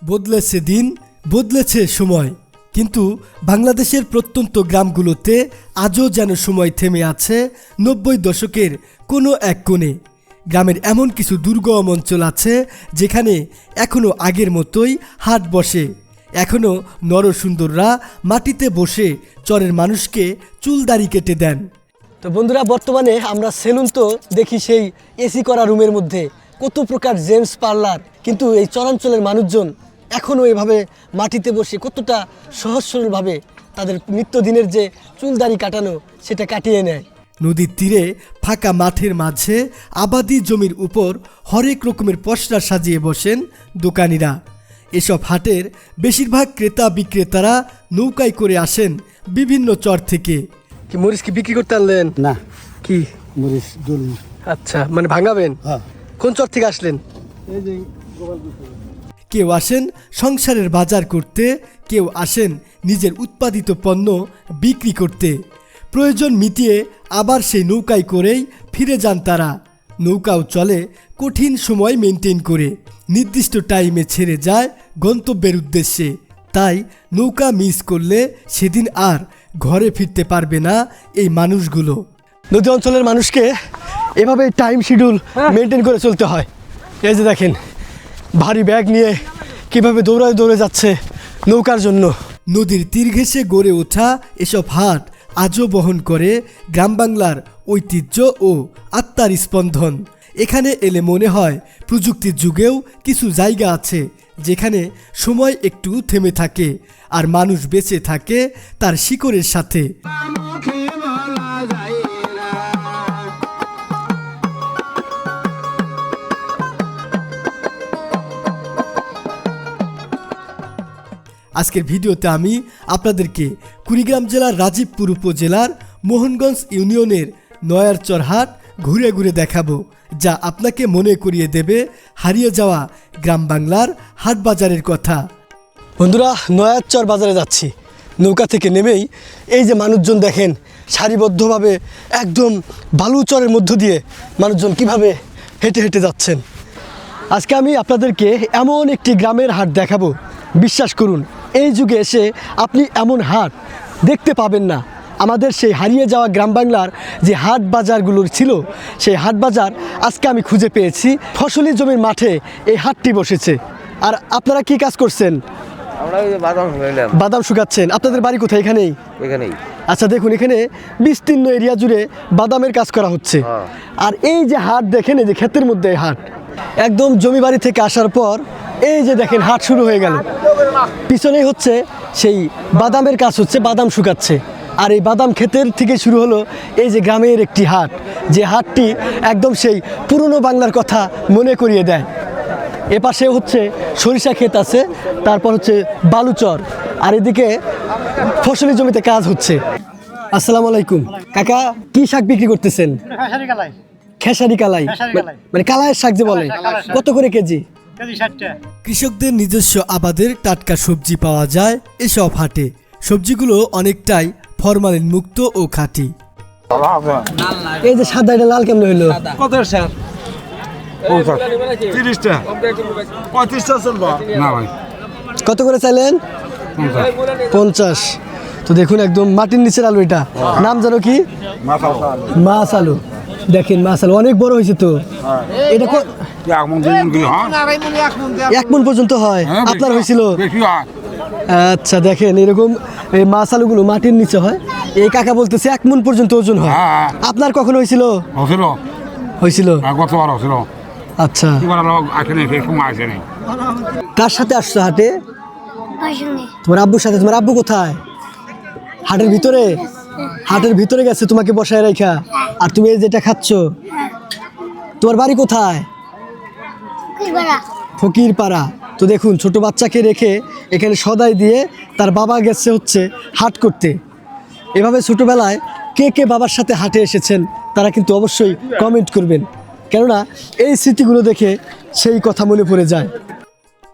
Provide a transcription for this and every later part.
বদলেছে দিন, বদলেছে সময়, কিন্তু বাংলাদেশের প্রত্যন্ত গ্রামগুলোতে আজও যেন সময় থেমে আছে ৯০ দশকের কোনো এক কোণে। গ্রামের এমন কিছু দুর্গম অঞ্চল আছে যেখানে এখনও আগের মতোই হাট বসে। এখনও নরসুন্দররা মাটিতে বসে চরের মানুষকে চুলদাড়ি কেটে দেন। তো বন্ধুরা, বর্তমানে আমরা সেলুন তো দেখি সেই এসি করা রুমের মধ্যে, কত প্রকার জেন্টস পার্লার, কিন্তু এই চরাঞ্চলের মানুষজন এখনও এভাবে মাটিতে বসে কতটা সহজ সরলভাবে তাদের নিত্যদিনের যে চুলদাড়ি কাটানো সেটা কাটিয়ে নেয়। নদীর তীরে ফাঁকা মাঠের মাঝে আবাদি জমির উপর হরেক রকমের পসরা সাজিয়ে বসেন দোকানিরা। এসব হাটের বেশিরভাগ ক্রেতা বিক্রেতারা নৌকায় করে আসেন বিভিন্ন চর থেকে। কি মরিচ কি বিক্রি করতে আনলেন? না, কি মরিচ দলি। আচ্ছা, মানে ভাঙাবেন? হ্যাঁ। কোন চর থেকে আসলেন? এই যে কেউ আসেন সংসারের বাজার করতে, কেউ আসেন নিজের উৎপাদিত পণ্য বিক্রি করতে। প্রয়োজন মিটিয়ে আবার সেই নৌকায় করেই ফিরে যান তারা। নৌকাও চলে কঠিন সময় মেনটেন করে, নির্দিষ্ট টাইমে ছেড়ে যায় গন্তব্যের উদ্দেশ্যে। তাই নৌকা মিস করলে সেদিন আর ঘরে ফিরতে পারবে না এই মানুষগুলো। নদী অঞ্চলের মানুষকে এভাবে টাইম শিডিউল মেনটেন করে চলতে হয়। এই যে দেখেন, ভারী ব্যাগ নিয়ে কিভাবে দৌড়ায় দৌড়ে যাচ্ছে নৌকার জন্য। নদীর তীর ঘেঁষে গড়ে ওঠা এসব হাট আজও বহন করে গ্রাম বাংলার ঐতিহ্য ও আত্মার স্পন্দন। এখানে এলে মনে হয় প্রযুক্তির যুগেও কিছু জায়গা আছে যেখানে সময় একটু থেমে থাকে আর মানুষ বেঁচে থাকে তার শিকড়ের সাথে। আজকের ভিডিওতে আমি আপনাদেরকে কুড়িগ্রাম জেলার রাজীবপুর উপজেলার মোহনগঞ্জ ইউনিয়নের নয়ারচর হাট ঘুরে ঘুরে দেখাবো, যা আপনাকে মনে করিয়ে দেবে হারিয়ে যাওয়া গ্রাম বাংলার হাট বাজারের কথা। বন্ধুরা, নয়ারচর বাজারে যাচ্ছি। নৌকা থেকে নেমেই এই যে মানুষজন দেখেন সারিবদ্ধভাবে একদম বালুচরের মধ্য দিয়ে মানুষজন কিভাবে হেঁটে হেঁটে যাচ্ছেন। আজকে আমি আপনাদেরকে এমন একটি গ্রামের হাট দেখাবো, বিশ্বাস করুন এই যুগে এসে আপনি এমন হাট দেখতে পাবেন না। আমাদের সেই হারিয়ে যাওয়া গ্রাম বাংলার যে হাট বাজারগুলোর ছিল, সেই হাট বাজার আজকে আমি খুঁজে পেয়েছি। ফসলি জমির মাঠে এই হাটটি বসেছে। আর আপনারা কি কাজ করছেন? বাদাম শুকাচ্ছেন। আপনাদের বাড়ি কোথায়? এখানেই? এখানেই। আচ্ছা, দেখুন এখানে বিস্তীর্ণ এরিয়া জুড়ে বাদামের কাজ করা হচ্ছে। আর এই যে হাট দেখেন, এই যে ক্ষেতের মধ্যে হাট, একদম জমি বাড়ি থেকে আসার পর এই যে দেখেন হাট শুরু হয়ে গেল। পিছনেই হচ্ছে সেই বাদামের কাজ হচ্ছে, বাদাম শুকাচ্ছে। আর এই বাদাম ক্ষেতের থেকে শুরু হলো এই যে গ্রামের একটি হাট, যে হাটটি একদম সেই পুরনো বাংলার কথা মনে করিয়ে দেয়। এপাশে হচ্ছে সরিষা ক্ষেত আছে, তারপর হচ্ছে বালুচর, আর এদিকে ফসলি জমিতে কাজ হচ্ছে। আসসালামু আলাইকুম কাকা, কি শাক বিক্রি করতেছেন? খেসারি কালাই, মানে কালাইয়ের শাক যে বলে। কত করে কেজি? কৃষকদের নিজস্ব আবাদের টাটকা সবজি পাওয়া যায় এসব হাটে। সবজিগুলো অনেকটাই ফরমালিন মুক্ত ও খাঁটি। এই যে সাদা, এটা লাল কেমন হইলো? কত স্যার? 30টা 35টা চলবো না ভাই। কত করে চাইলেন? 50। তো দেখুন একদম মাটির নিচের আলু। এটা নাম জানো কি? মাছ আলু। দেখেন মাছ আলু অনেক বড় হয়েছে তো। এটা এক মন পর্যন্ত হয়? আপনার হয়েছিল? আচ্ছা, দেখেন এরকম এই মাছ আলুগুলো মাটির নিচে হয়। এই কাকা বলতেছে 1 মন পর্যন্ত ওজন হয়। আপনার কখন হয়েছিল? হয়েছিল। আচ্ছা, কার সাথে আসছো হাটে? তোমার আব্বুর সাথে। তোমার আব্বু কোথায়? হাটের ভিতরে? হাটের ভিতরে গেছে তোমাকে বসায় রাখা। আর তুমি এই যেটা খাচ্ছ, তোমার বাড়ি কোথায়? ফকিরপাড়া। তো দেখুন ছোট বাচ্চাকে রেখে এখানে সদাই দিয়ে তার বাবা গেছে হচ্ছে হাট করতে। এভাবে ছোটবেলায় কে কে বাবার সাথে হাটে এসেছেন তারা কিন্তু অবশ্যই কমেন্ট করবেন, কেননা এই স্মৃতিগুলো দেখে সেই কথা মনে পড়ে যায়।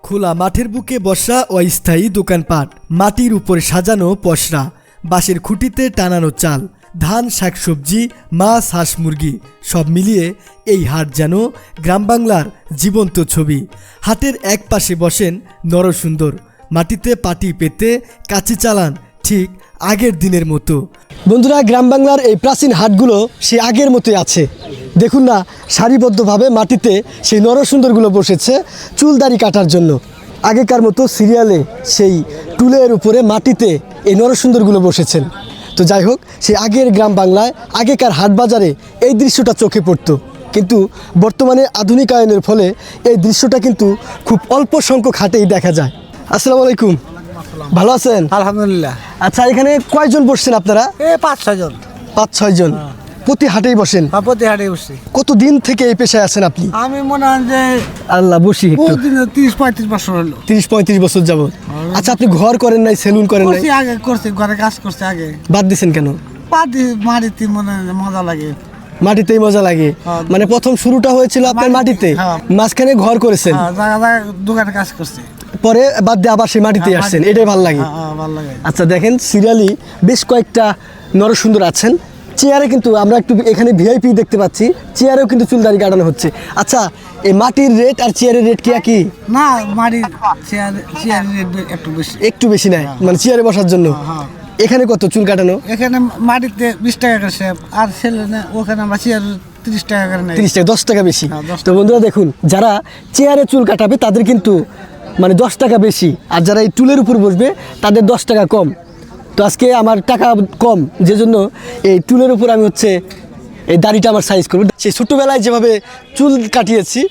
খোলা মাঠের বুকে বসা অস্থায়ী দোকানপাট, মাটির উপরে সাজানো পসরা, বাঁশের খুঁটিতে টানানো চাল, ধান, শাকসবজি, মাছ, হাঁস, মুরগি সব মিলিয়ে এই হাট যেন গ্রাম বাংলার জীবন্ত ছবি। হাটের এক পাশে বসেন নরসুন্দর, মাটিতে পাটি পেতে কাচি চালান ঠিক আগের দিনের মতো। বন্ধুরা, গ্রাম বাংলার এই প্রাচীন হাটগুলো সে আগের মতোই আছে। দেখুন না, সারিবদ্ধভাবে মাটিতে সেই নরসুন্দরগুলো বসেছে চুলদাড়ি কাটার জন্য। আগেকার মতো সিরিয়ালে সেই টুলের উপরে মাটিতে এই নরসুন্দরগুলো বসেছেন। তো যাই হোক, সেই আগের গ্রাম বাংলায় আগেকার হাট বাজারে এই দৃশ্যটা চোখে পড়তো, কিন্তু বর্তমানে আধুনিকায়নের ফলে এই দৃশ্যটা কিন্তু খুব অল্প সংখ্যক হাটেই দেখা যায়। আসসালামু আলাইকুম, ভালো আছেন? আলহামদুলিল্লাহ। আচ্ছা, এখানে কয়জন বসছেন আপনারা? 5-6 জন। 5-6 জন প্রতি হাটেই বসেন? প্রতি হাটে বসছি। কতদিন থেকে এই পেশায় আছেন আপনি? আমি মনে হয় যে আল্লাহ, বসি একটু। 30-35 বছর হলো। 30-35 বছর যাবত। আচ্ছা, আপনি ঘর করেন নাই, সেলুন করেন নাই? করছি আগে, করছি ঘরে কাজ করছি আগে। বাদ দিছেন কেন? মাটিতে মনে হয় মজা লাগে। মাটিতেই মজা লাগে? হ্যাঁ। মানে প্রথম শুরুটা হয়েছিল আপনার মাটিতে, হ্যাঁ। মাঝখানে ঘর করেছেন, জায়গা দোকানে কাজ করছি। পরে বাদ দিয়ে আবার সেই মাটিতে হ্যাঁ, আসছেন, মাটিতে। এটাই ভালো লাগে। ভালো লাগে। আচ্ছা, দেখেন সিরিয়ালি বেশ কয়েকটা নরসুন্দর আছেন। চেয়ারে কিন্তু আমরা একটু এখানে ভিআইপি দেখতে পাচ্ছি, চেয়ারেও কিন্তু চুলদাড়ি কাটানো হচ্ছে। আচ্ছা, এই মাটির রেট আর চেয়ারের রেট কি একই? না, মাটির চেয়ার একটু বেশি। একটু বেশি নেয়, মানে চেয়ারে বসার জন্য। হ্যাঁ। এখানে কত চুল কাটানো? এখানে মাটিতে 20 টাকা করে শেপ, আর ছেলে ওখানে আমরা চেয়ার 30 টাকা করে নেই। 30 টাকা, 10 টাকা বেশি। হ্যাঁ, 10 তো বন্ধুরা দেখুন, যারা চেয়ারে চুল কাটাবে তাদের কিন্তু মানে 10 টাকা বেশি, আর যারা এই টুলের উপর বসবে তাদের 10 টাকা কম। তো আজকে আমার টাকা কম, যে জন্য এই টুলের উপর আমি এই দাড়িটা আমার সাইজ করবো। সেই ছোটোবেলায় যেভাবে চুল কাটিয়েছি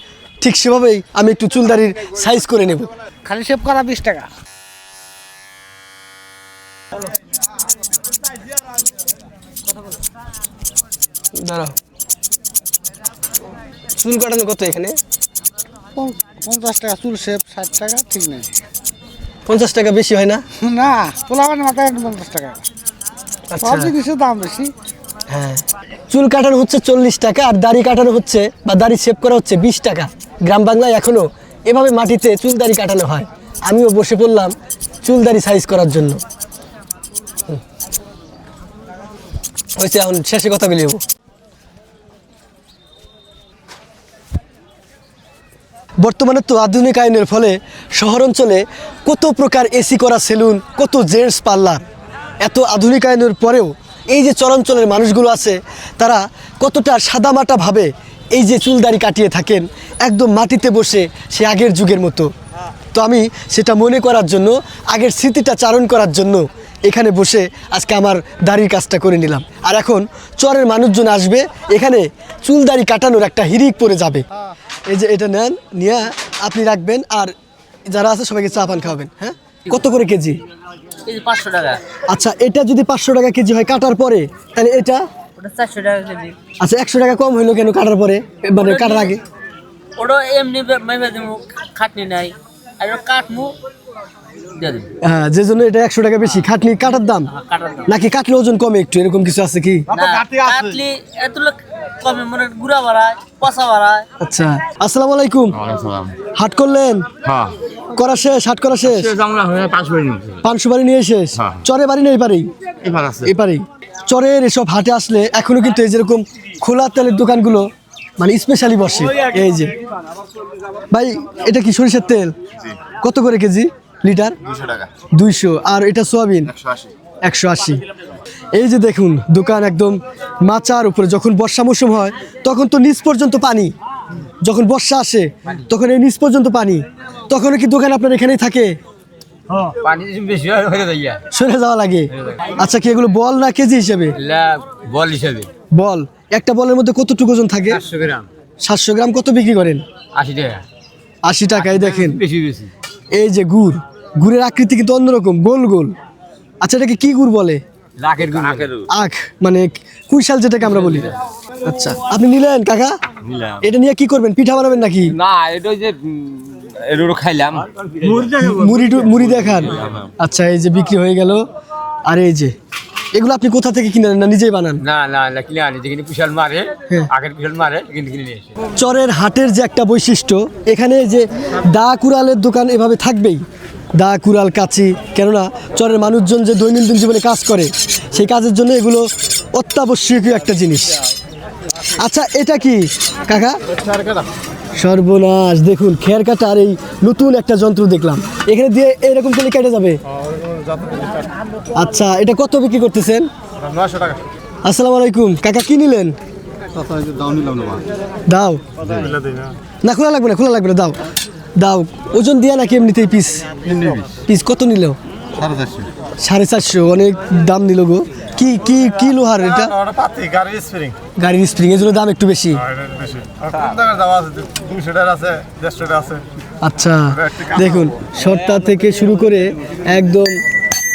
ঠিক সেভাবেই আমি একটু চুল দাড়ির সাইজ করে নেব। খালি শেপ করা 20 টাকা। দাঁড়াও, চুল কাটানো কত এখানে? 50 টাকা চুল শেপ, 60 টাকা, ঠিক নেই। 50 টাকা বেশি হয় না? না, পোলাপানের মাথায় 50 টাকা। আচ্ছা, সব জিনিসের দাম বেশি। হ্যাঁ, চুল কাটানো হচ্ছে 40 টাকা, আর দাড়ি কাটানো হচ্ছে বা দাড়ি শেভ করা হচ্ছে 20 টাকা। গ্রাম বাংলায় এখনো এভাবে মাটিতে চুল দাড়ি কাটানো হয়। আমিও বসে পড়লাম চুল দাড়ি সাইজ করার জন্য। হয়েছে, এখন শেষে কথা বলি। বর্তমানে তো আধুনিকায়নের ফলে শহর অঞ্চলে কত প্রকার এসি করা সেলুন, কত জেন্টস পার্লার। এত আধুনিকায়নের পরেও এই যে চরাঞ্চলের মানুষগুলো আছে, তারা কতটা সাদামাটাভাবে এই যে চুলদাড়ি কাটিয়ে থাকেন, একদম মাটিতে বসে সে আগের যুগের মতো। তো আমি সেটা মনে করার জন্য, আগের স্মৃতিটা চারণ করার জন্য এখানে বসে আজকে আমার দাড়ির কাজটা করে নিলাম। আর এখন চরের মানুষজন আসবে, এখানে চুলদাড়ি কাটানোর একটা হিরিক পড়ে যাবে। এই যে এটা নেন, নিয়ে আপনি রাখবেন, আর যারা আছে সবাইকে চা পান খাওয়াবেন। হ্যাঁ, কত করে কেজি? 500 টাকা। আচ্ছা, এটা যদি 500 টাকা কেজি হয় কাটার পরে, তাহলে এটা? ওটা 400 টাকা কেজি। আচ্ছা, 100 টাকা কম হইলো কেন কাটার পরে, মানে কাটার আগে? ওটা এমনি মাইবা দিমু, খাটনি নাই, আর ওটা কাটমু দিয়ে দিমু। হ্যাঁ, যে জন্য এটা 100 টাকা বেশি। খাটনি কাটার দাম কাটার দাম। নাকি কাটলে ওজন কমে একটু, এরকম কিছু আছে কি? না, কাটলি এত লোক কমে, মনে গুড়া বাড়ায়, পচা বাড়ায়। আচ্ছা, আসসালামু আলাইকুম। হাট করলেন? হ্যাঁ, করা শেষ, হাট করা শেষ? 500 বাড়ি নিয়ে শেষ? হ্যাঁ। চরে বাড়ি নেই পারেই? এবার আছে। এপারেই। চরের এসব হাটে আসলে এখনো কিন্তু এই যেরকম খোলা তেলের দোকানগুলো মানে স্পেশালি বসে। এই যে ভাই, এটা কি সরিষার তেল? কত করে কেজি, লিটার? 200 টাকা। 200। আর এটা সোয়াবিন? 180। 180। এই যে দেখুন, দোকান একদম মাচার উপরে। যখন বর্ষা মৌসুম হয় তখন তো নিচ পর্যন্ত পানি, যখন বর্ষা আসে তখন এই নিচ পর্যন্ত পানি। তখনও কি দোকান আপনার এখানেই থাকে? পানি বেশি হয়ে যায়, সরে যাওয়া লাগে। আচ্ছা, কি এগুলো বল না কেজি হিসেবে? বল হিসাবে। বল, একটা বলের মধ্যে কতটুকু ওজন থাকে? 400 গ্রাম। 700 গ্রাম। কত বিক্রি করেন? 80 টাকা। 80 টাকায়। দেখেন বেশি বেশি। এই যে গুড়, গুড়ের আকৃতি কিন্তু অন্যরকম, গোল গোল। আচ্ছা, এটাকে কি গুড় বলে? লাখের গুড়। আখ, মানে কুইশাল যেটাকে আমরা বলি। আচ্ছা, আপনি নিলেন কাকা? এটা নিয়ে কি করবেন, পিঠা বানাবেন নাকি? না, এটা যে এটা খাইলাম, মুড়ি দেখান। আচ্ছা, এই যে বিক্রি হয়ে গেল। আর এই যে এগুলো আপনি কোথা থেকে কিনে আনেন, না নিজেই বানান? না না না, কিনে আনি, যেখানে কুশাল মারে, হ্যাঁ। আগের কুশাল মারে, কিন্তু কিনে নিয়ে এসে। চরের হাটের যে একটা বৈশিষ্ট্য, এখানে যে দা কুড়ালের দোকান এভাবে থাকবেই। দা কুড়াল কাচি, কেননা চরের মানুষজন যে দৈনন্দিন জীবনে কাজ করে সেই কাজের জন্য এগুলো অত্যাবশ্যকীয় একটা জিনিস। আচ্ছা এটা কি কাকা? সর্বনাশ, দেখুন খের কাটার এই নতুন একটা যন্ত্র দেখলাম, এখানে দিয়ে এরকম করে কেটে যাবে। আচ্ছা এটা কত বিক্রি করতেছেন? 900 টাকা। আসসালামু আলাইকুম কাকা, কি নিলেন? দাও না, খোলা লাগবে না, খোলা লাগবে না, দাও দাও। ওজন দিয়া নাকি এমনিতেই পিস? পিস কত নিল? 450। অনেক দাম নিল গো। কি কি কি লোহার এটা? গাড়ির স্প্রিং, এর জন্য দাম একটু বেশি। আচ্ছা দেখুন, শর্তা থেকে শুরু করে একদম,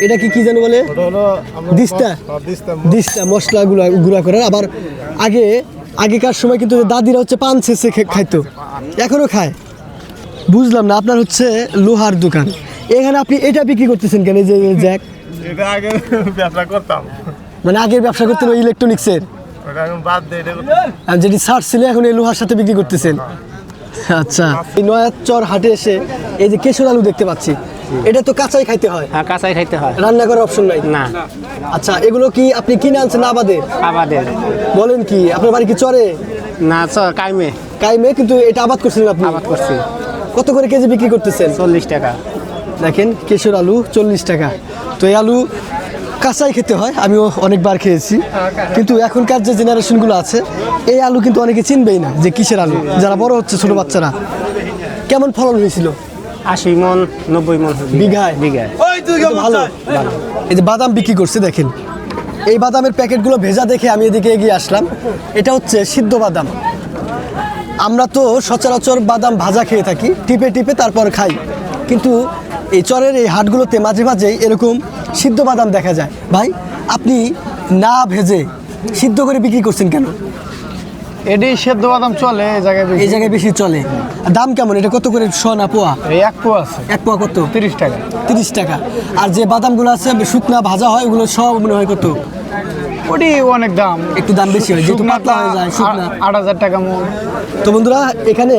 এটা কি কি যেন বলে? দিস্তা। দিস্তা মশলাগুলো গুঁড়া করার। আবার আগেকার সময় কিন্তু দাদিরা হচ্ছে পান ছেঁচে খাইতো, এখনো খায়। বুঝলাম না, আপনার হচ্ছে লোহার দোকান, এখানে আপনি এটা বিক্রি করতেছেন কেন? এই যে জ্যাক, এটা আগে ব্যবসা করতাম, মানে আগের ব্যবসা করতেন ওই ইলেকট্রনিক্সের, ওটা এখন বাদ দিয়ে এটা আর যেটি ছাড় ছিল এখন এই লোহার সাথে বিক্রি করতেছেন। আচ্ছা, এই নয়াচর হাটে এসে এই যে কেশর আলু দেখতে পাচ্ছি, এটা তো কাঁচাই খাইতে হয়? হ্যাঁ, কাঁচাই খাইতে হয়। রান্না করার অপশন নাই? না, আচ্ছা এগুলো কি আপনি কিনে আনছেন আবাদের? আবাদের। বলেন কি, আপনার বাড়ি কি চরে? না, কাইমে কাইমে, কিন্তু এটা আবাদ করছিলেন আপনি? আবাদ করছি। কত করে কেজি বিক্রি করতেছেন? 40 টাকা। দেখেন কেশর আলু 40 টাকা। তো এই আলু কাঁচাই খেতে হয়, আমিও অনেকবার খেয়েছি, কিন্তু এখনকার যে জেনারেশনগুলো আছে এই আলু কিন্তু অনেকে চিনবেই না যে কিসের আলু, যারা বড় হচ্ছে ছোট বাচ্চারা। কেমন ফলন হয়েছিল? 80 মন 90 মন বিঘায়? বিঘায়। কিন্তু ভালো। এই যে বাদাম বিক্রি করছে দেখেন, এই বাদামের প্যাকেটগুলো ভেজা দেখে আমি এদিকে এগিয়ে আসলাম। এটা হচ্ছে সিদ্ধ বাদাম। আমরা তো সচরাচর বাদাম ভাজা খেয়ে থাকি, টিপে টিপে তারপর খাই, কিন্তু এই চরের এই হাটগুলোতে মাঝে মাঝেই এরকম সিদ্ধ বাদাম দেখা যায়। ভাই আপনি না ভেজে সিদ্ধ করে বিক্রি করছেন কেন? এটি সেদ্ধ বাদাম চলে এই জায়গায় বেশি চলে। আর দাম কেমন? এটা কত করে শ না পোয়া? এই 1 পোয়া আছে, 1 পোয়া কত? 30 টাকা। 30 টাকা। আর যে বাদামগুলো আছে শুকনা ভাজা হয়, ওগুলো সব মনে হয় কত? ওটি অনেক দাম, একটু দাম বেশি হয়, যেহেতু পাতলা হয়ে যায় শুকনা। 8000 টাকা মন। তো বন্ধুরা, এখানে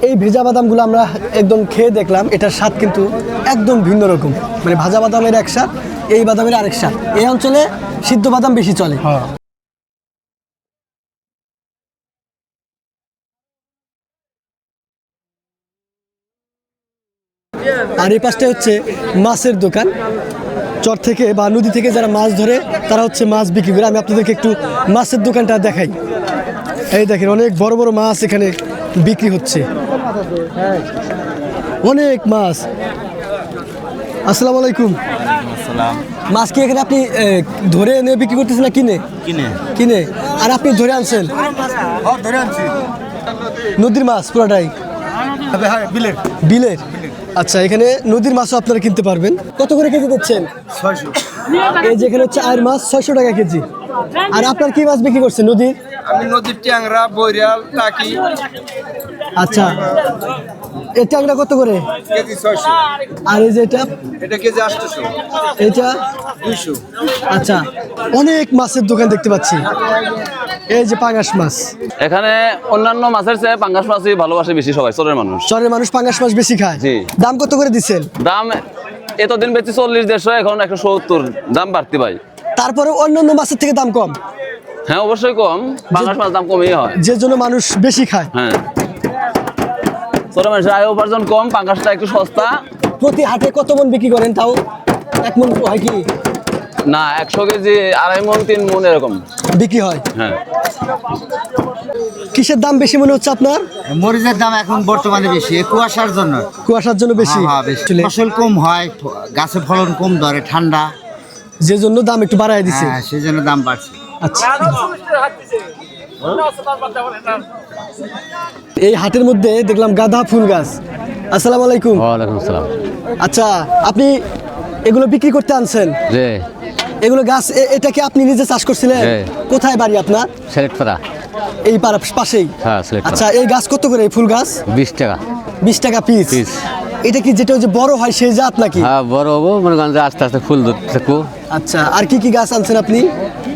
এই ভেজা বাদামগুলো আমরা একদম খেয়ে দেখলাম, এটার স্বাদ কিন্তু একদম ভিন্ন রকম। মানে ভাজা বাদামের এক স্বাদ, এই বাদামের আরেক স্বাদ। এই অঞ্চলে সিদ্ধ বাদাম বেশি চলে। আর এই পাশটা হচ্ছে মাছের দোকান। চর থেকে বা নদী থেকে যারা মাছ ধরে তারা হচ্ছে মাছ বিক্রি করে। আমি আপনাদেরকে একটু মাছের দোকানটা দেখাই। এই দেখেন, অনেক বড় বড় মাছ এখানে বিক্রি হচ্ছে, অনেক মাছ। আসসালামু আলাইকুম। মাছ কি এখানে আপনি ধরে এনে বিক্রি করতেছেন না কিনে? কিনে। আর আপনি ধরে আনছেন? নদীর মাছ পুরোটাই? বিলের। আচ্ছা, এখানে নদীর মাছও আপনারা কিনতে পারবেন। কত করে কেজি দিচ্ছেন? 600। এই যে এখানে হচ্ছে আয়ের মাছ 600 টাকা কেজি। আর আপনার কি মাছ বিক্রি করছেন নদীর? আমি নদীর ট্যাংরা, বৈরাল, টাকি। আচ্ছা, এই ট্যাংরা কত করে কেজি? 600। আর এই যে এটা কেজি 800। এটা 200। আচ্ছা, অনেক মাছের দোকান দেখতে পাচ্ছি। এই যে পাঙ্গাস মাছ, এখানে অন্যান্য মাছের চেয়ে পাঙ্গাস মাছই ভালোবাসে বেশি সবাই, চরের মানুষ। চরের মানুষ পাঙ্গাস মাছ বেশি খায়। জি। দাম কত করে দিচ্ছেন? দাম এতদিন বেশি 40-150, এখন 170। দাম বাড়তি ভাই। তারপরে অন্যান্য মাছের থেকে দাম কম? হ্যাঁ অবশ্যই কম, পাঙ্গাস মাছ দাম কমই হয়। যে জন্য মানুষ বেশি খায়। হ্যাঁ, চরের মানুষের আয় উপার্জন কম, পাঙ্গাসটা একটু সস্তা। প্রতি হাটে কত মন বিক্রি করেন? তাও 1 মন হয় কি? না, 100 কেজি 2.5 মন 3 মন এরকম বিক্রি হয়। হ্যাঁ। কিসের দাম বেশি মনে হচ্ছে আপনার? মরিচের দাম এখন বর্তমানে বেশি, কুয়াশার জন্য। কুয়াশার জন্য বেশি? হ্যাঁ, বেশি। ফসল কম হয়, গাছে ফলন কম ধরে, ঠান্ডা, যে জন্য দাম একটু বাড়ায় দিছে। হ্যাঁ, সেই জন্য দাম বাড়ছে। আচ্ছা, এই হাটের মধ্যে দেখলাম গাঁদা ফুল গাছ। আসসালামু আলাইকুম। ওয়ালাইকুম আসসালাম। আচ্ছা, আপনি এগুলো বিক্রি করতে আনছেন? জি। এগুলো গাছ এটা কি আপনি নিজে চাষ করছিলেন? জি। কোথায় বাড়ি আপনার? সিলেটপাড়া। এই পাড়া পাশেই? হ্যাঁ, সিলেটপাড়া। আচ্ছা, এই গাছ কত করে? এই ফুল গাছ 20 টাকা। 20 টাকা পিস? পিস। এটা কি যেটা ওই যে বড় হয় সেই জাত নাকি? হ্যাঁ, বড় হবো, মনে করেন যে আস্তে আস্তে ফুল ধরতে। আচ্ছা, আর কি কি গাছ আনছেন আপনি?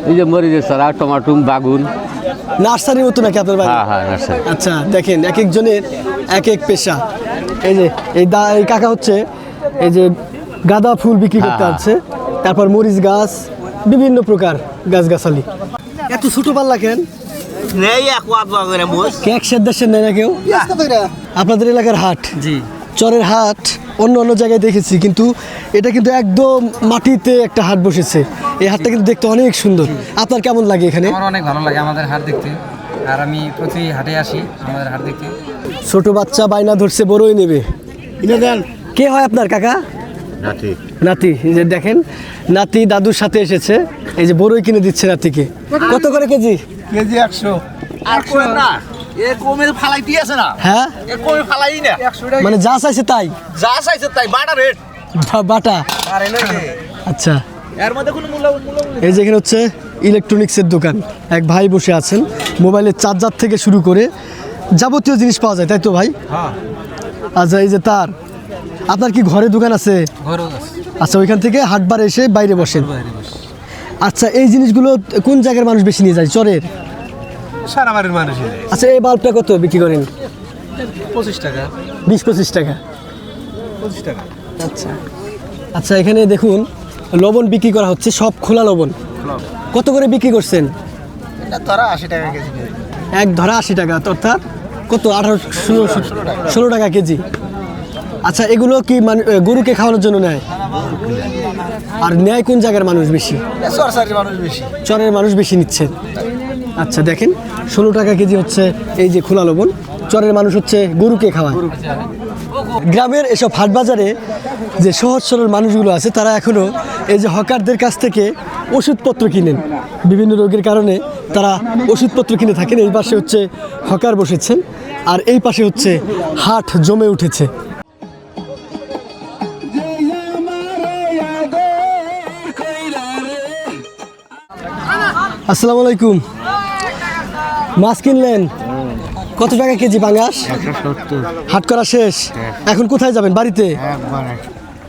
এই যে মরিচের চারা, টমাটুম, বাগুন। নার্সারির মতো নাকি আপনার বাড়ি? হ্যাঁ হ্যাঁ, নার্সারি। আচ্ছা, দেখেন এক একজনের এক এক পেশা। এই যে এই কাকা হচ্ছে এই যে গাঁদা ফুল বিক্রি করতে হ্যাঁ, আছে, তারপর মরিচ গাছ, বিভিন্ন প্রকার গাছগাছালি। এত ছোট পাল্লা কেন? ক্যাকশের দেশের নেয় না কেউ? আপনাদের এলাকার হাট, জি চরের হাট অন্য অন্য জায়গায় দেখেছি, কিন্তু এটা কিন্তু একদম মাটিতে একটা হাট বসেছে। এই হাটটা কিন্তু দেখতে অনেক সুন্দর। আপনার কেমন লাগে এখানে? আমার অনেক ভালো লাগে আমাদের হাট দেখতে, আর আমি প্রতি হাটে আসি আমাদের হাট দেখতে। ছোট বাচ্চা বায়না ধরছে বড়ই নেবে। কে হয় আপনার কাকা? নাতি। এই যে দেখেন, নাতি দাদুর সাথে এসেছে, এই যে বড়ই কিনে দিচ্ছে নাতিকে। কত করে কেজি? কেজি 100 আর কই না এ কমে ফালাই দিয়েছে না, হ্যাঁ, এ কমে ফালাই না, মানে যা চাইছে তাই যা চাইছে তাই বাটা রেট। বাটা। আচ্ছা, এর মধ্যে কোনো মূল্য এই যে এখানে হচ্ছে ইলেকট্রনিক্সের দোকান। এক ভাই বসে আছেন, মোবাইলের চার্জার থেকে শুরু করে যাবতীয় জিনিস পাওয়া যায়, তাই তো ভাই? আচ্ছা, এই যে তার, আপনার কি ঘরে দোকান আছে? আচ্ছা, ওইখান থেকে হাটবার এসে বাইরে বসেন। আচ্ছা, এই জিনিসগুলো কোন জায়গার মানুষ বেশি নিয়ে যায়? চরের? সারা বাড়ির মানুষ আচ্ছা, এই বাল্বটা কত বিক্রি করেন? 25 টাকা 20-25 টাকা। 25 টাকা। আচ্ছা আচ্ছা, এখানে দেখুন লবণ বিক্রি করা হচ্ছে, সব খোলা লবণ। কত করে বিক্রি করছেন? এটা ধরা 80 টাকা কেজি। এক ধরা 80 টাকা, অর্থাৎ কত? 16 টাকা কেজি। আচ্ছা, এগুলো কি গরুকে খাওয়ানোর জন্য নেয়? আর নেয় কোন জায়গার মানুষ বেশি? সরসারির মানুষ বেশি। চরের মানুষ বেশি নিচ্ছে। আচ্ছা, দেখেন 16 টাকা কেজি হচ্ছে এই যে খোলা লবণ, চরের মানুষ হচ্ছে গরুকে খাওয়ায়। গ্রামের এসব হাট বাজারে যে সহজ সরল মানুষগুলো আছে, তারা এখনও এই যে হকারদের কাছ থেকে ওষুধপত্র কিনেন। বিভিন্ন রোগের কারণে তারা ওষুধপত্র কিনে থাকেন। এই পাশে হচ্ছে হকার বসেছেন, আর এই পাশে হচ্ছে হাট জমে উঠেছে। আসসালামু আলাইকুম। মাছ কিনলেন? কত টাকা কেজি পাঙ্গাস? 170। হাট করা শেষ, এখন কোথায় যাবেন? বাড়িতে?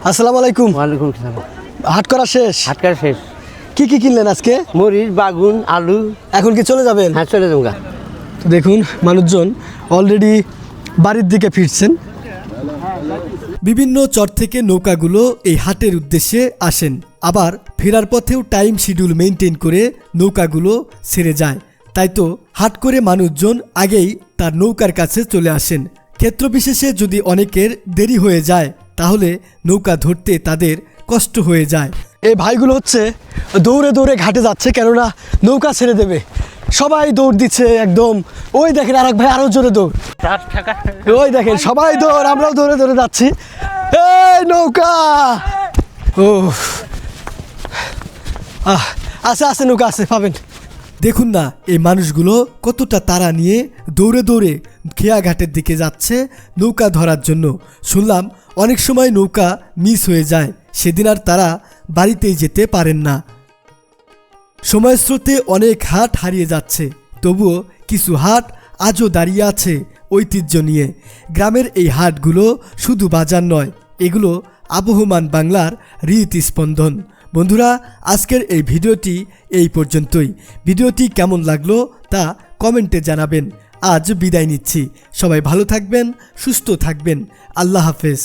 আসসালামু আলাইকুম। ওয়ালাইকুম সালাম। হাট করা শেষ? হাটকা শেষ। কি কি কিনলেন আজকে? মরিচ, বাগুন, আলু। এখন কি চলে যাবেন? হ্যাঁ, চলে যাবো। তো দেখুন, মানুষজন অলরেডি বাড়ির দিকে ফিরছেন। বিভিন্ন চর থেকে নৌকাগুলো এই হাটের উদ্দেশ্যে আসেন, আবার ফেরার পথেও টাইম শিডিউল মেনটেন করে নৌকাগুলো ছেড়ে যায়। তাই তো হাট করে মানুষজন আগেই তার নৌকার কাছে চলে আসেন। ক্ষেত্রবিশেষে যদি অনেকের দেরি হয়ে যায়, তাহলে নৌকা ধরতে তাদের কষ্ট হয়ে যায়। এই ভাইগুলো হচ্ছে দৌড়ে দৌড়ে ঘাটে যাচ্ছে, কেননা নৌকা ছেড়ে দেবে। সবাই দৌড় দিচ্ছে একদম। ওই দেখেন আরেক ভাই আরো জোরে দৌড়। ওই দেখেন সবাই দৌড়, আমরাও দৌড়ে দৌড়ে যাচ্ছি। এই নৌকা! ও আছে আছে, নৌকা আছে, পাবেন। দেখুন না, এই মানুষগুলো কতটা তাড়া নিয়ে দৌড়ে দৌড়ে খেয়াঘাটের দিকে যাচ্ছে নৌকা ধরার জন্য। শুনলাম অনেক সময় নৌকা মিস হয়ে যায়, সেদিন আর তারা বাড়িতেই যেতে পারেন না। সময়ের স্রোতে অনেক হাট হারিয়ে যাচ্ছে, তবুও কিছু হাট আজও দাঁড়িয়ে আছে ঐতিহ্য নিয়ে। গ্রামের এই হাটগুলো শুধু বাজার নয়, এগুলো আবহমান বাংলার হৃদস্পন্দন। বন্ধুরা, আজকের এই ভিডিওটি এই পর্যন্তই। ভিডিওটি কেমন লাগলো তা কমেন্টে জানাবেন। আজ বিদায় নিচ্ছি। সবাই ভালো থাকবেন, সুস্থ থাকবেন। আল্লাহ হাফেজ।